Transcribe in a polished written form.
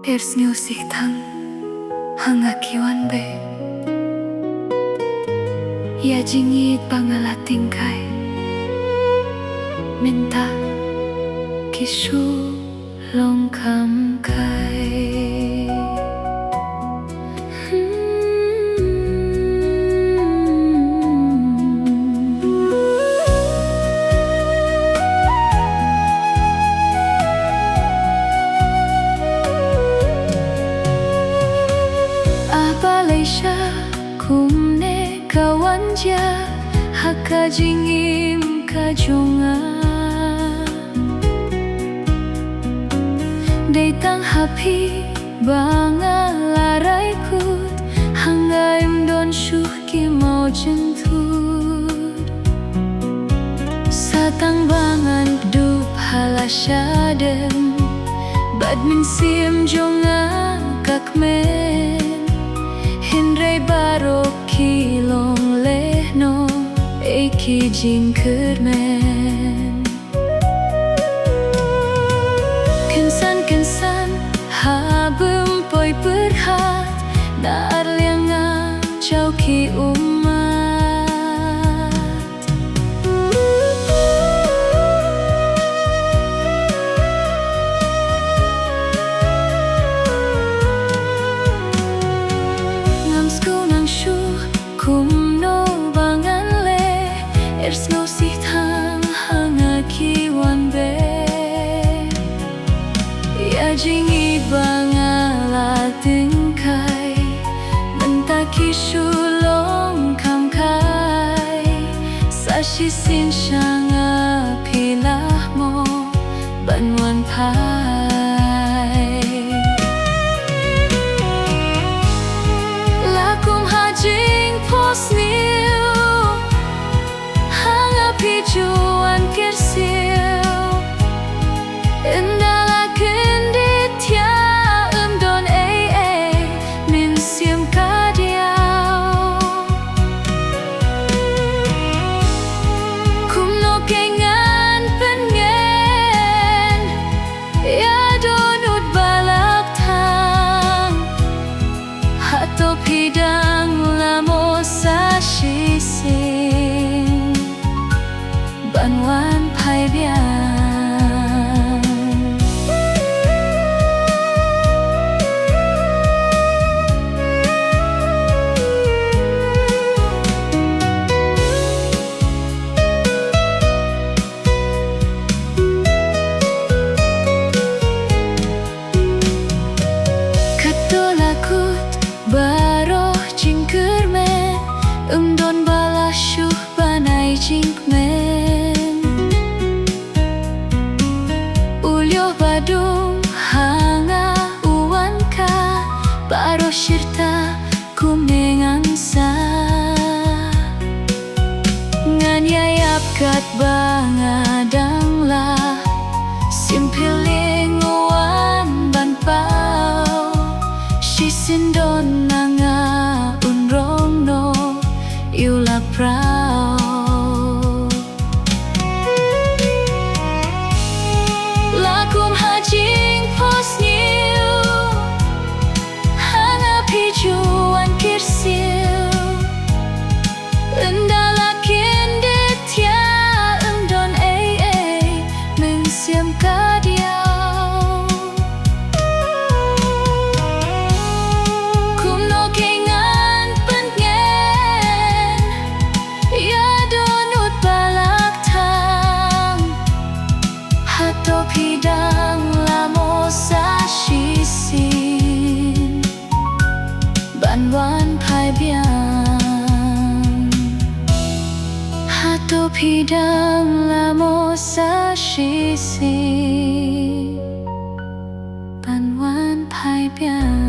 Ers ngusik thang hangakiwan be ya jingit pangalating kai minta kisu longkam kai Balei kumne kawanja haka jingim kajonga Deitang hapi banga larai kut hangaim don syuh ki mau jentut Satang bangan dup halasyadem Badmin sim jonga kakmen Hindray barok kilong lehno Eki jingkermen Kensan habem poi perhat Naar lianga jauh ki umat Kumno bangan le ers ngusih thang hangakiwan be ya jingi bangala tingkai mentaki sulong kam kai sashi sin shanga pilah mo banwan pai lakum haji Posniu hangapi juan kersiu Indala kendit ya don min siam kadiau Kumno kengan pengen ya donut balak tang Hato pidang lamo sashisin banwan pai biang Katolakut baroh jingkermen Don balah syuh banai jingkmen Ulyoh badung hanga uwanka Baroh syirta kumengangsa Ngan yayap kat bangadang lah Simpiling uwan ban pau Sisindon nanga unrong no Iula prau Lakum hajing posniu Hangapi juan kirsiu Endala kindet ya endon mengsiam kadiau Kumno kengan pengen Ya donut balak tang Hato pidang lamo sashisin Banwan pai biang Hato pidang lamo sashisin Banwan pai biang